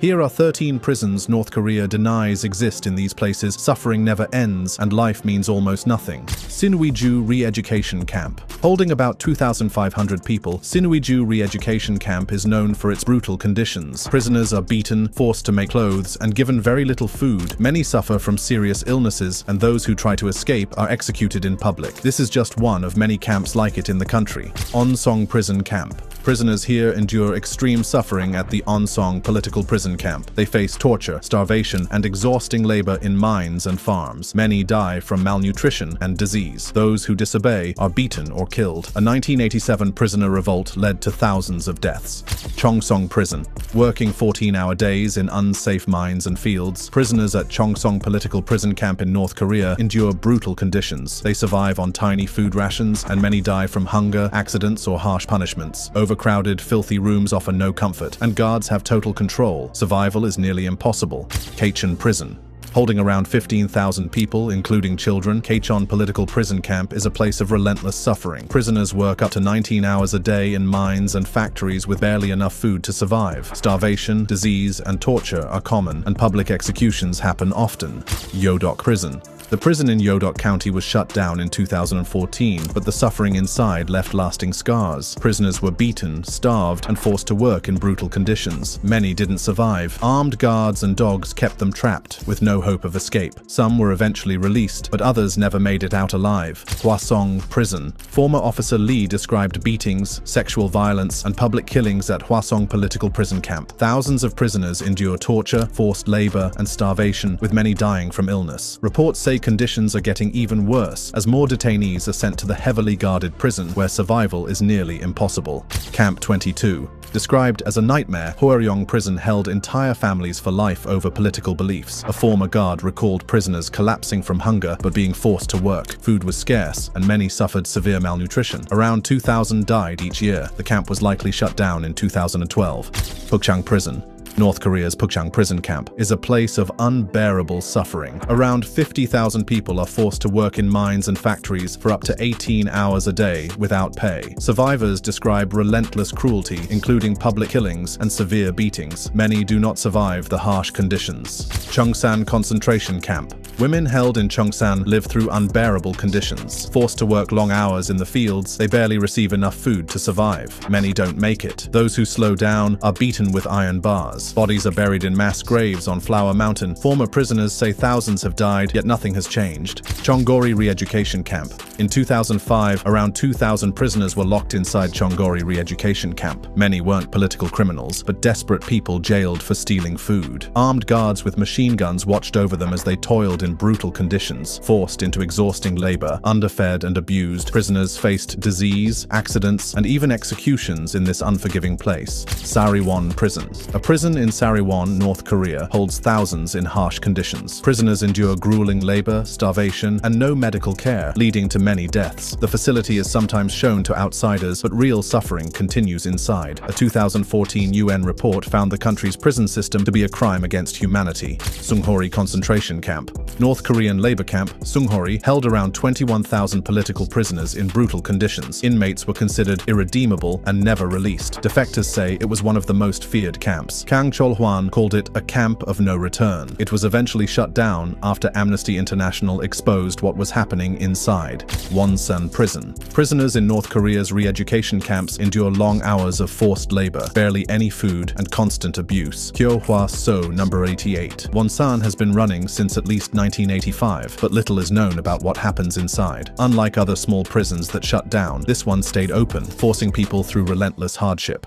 Here are 13 prisons North Korea denies exist in these places. Suffering never ends, and life means almost nothing. Sinuiju Re-Education Camp. Holding about 2,500 people, Sinuiju Re-Education Camp is known for its brutal conditions. Prisoners are beaten, forced to make clothes, and given very little food. Many suffer from serious illnesses, and those who try to escape are executed in public. This is just one of many camps like it in the country. Onsong Prison Camp. Prisoners here endure extreme suffering at the Onsong political prison camp. They face torture, starvation, and exhausting labor in mines and farms. Many die from malnutrition and disease. Those who disobey are beaten or killed. A 1987 prisoner revolt led to thousands of deaths. Chongsong Prison. Working 14-hour days in unsafe mines and fields, prisoners at Chongsong political prison camp in North Korea endure brutal conditions. They survive on tiny food rations, and many die from hunger, accidents, or harsh punishments. Overcrowded, filthy rooms offer no comfort, and guards have total control. Survival is nearly impossible. Kachon Prison. Holding around 15,000 people, including children, Kachon political prison camp is a place of relentless suffering. Prisoners work up to 19 hours a day in mines and factories with barely enough food to survive. Starvation, disease, and torture are common, and public executions happen often. Yeodok Prison. The prison in Yeodok County was shut down in 2014, but the suffering inside left lasting scars. Prisoners were beaten, starved, and forced to work in brutal conditions. Many didn't survive. Armed guards and dogs kept them trapped, with no hope of escape. Some were eventually released, but others never made it out alive. Hwasong Prison. Former Officer Lee described beatings, sexual violence, and public killings at Hwasong political prison camp. Thousands of prisoners endure torture, forced labor, and starvation, with many dying from illness. Reports say conditions are getting even worse as more detainees are sent to the heavily guarded prison where survival is nearly impossible. Camp 22. Described as a nightmare, Hwaryong Prison held entire families for life over political beliefs. A former guard recalled prisoners collapsing from hunger but being forced to work. Food was scarce, and many suffered severe malnutrition. Around 2,000 died each year. The camp was likely shut down in 2012. Pukchang Prison. North Korea's Pukchang prison camp is a place of unbearable suffering. Around 50,000 people are forced to work in mines and factories for up to 18 hours a day without pay. Survivors describe relentless cruelty, including public killings and severe beatings. Many do not survive the harsh conditions. Cheongsan concentration camp. Women held in Cheongsan live through unbearable conditions. Forced to work long hours in the fields, they barely receive enough food to survive. Many don't make it. Those who slow down are beaten with iron bars. Bodies are buried in mass graves on Flower Mountain. Former prisoners say thousands have died, yet nothing has changed. Chonggori Re-Education Camp. In 2005, around 2,000 prisoners were locked inside Chonggori Re-Education Camp. Many weren't political criminals, but desperate people jailed for stealing food. Armed guards with machine guns watched over them as they toiled in brutal conditions. Forced into exhausting labor, underfed and abused, prisoners faced disease, accidents, and even executions in this unforgiving place. Sariwon Prison. A prison in Sariwon, North Korea, holds thousands in harsh conditions. Prisoners endure grueling labor, starvation, and no medical care, leading to many deaths. The facility is sometimes shown to outsiders, but real suffering continues inside. A 2014 UN report found the country's prison system to be a crime against humanity. Sunghori concentration camp. North Korean labor camp, Sunghori, held around 21,000 political prisoners in brutal conditions. Inmates were considered irredeemable and never released. Defectors say it was one of the most feared camps. Kang Chol-hwan called it a camp of no return. It was eventually shut down after Amnesty International exposed what was happening inside. Wonsan Prison. Prisoners in North Korea's re-education camps endure long hours of forced labor, barely any food, and constant abuse. Kyohwa-so number 88. Wonsan has been running since at least 1985, but little is known about what happens inside. Unlike other small prisons that shut down, this one stayed open, forcing people through relentless hardship.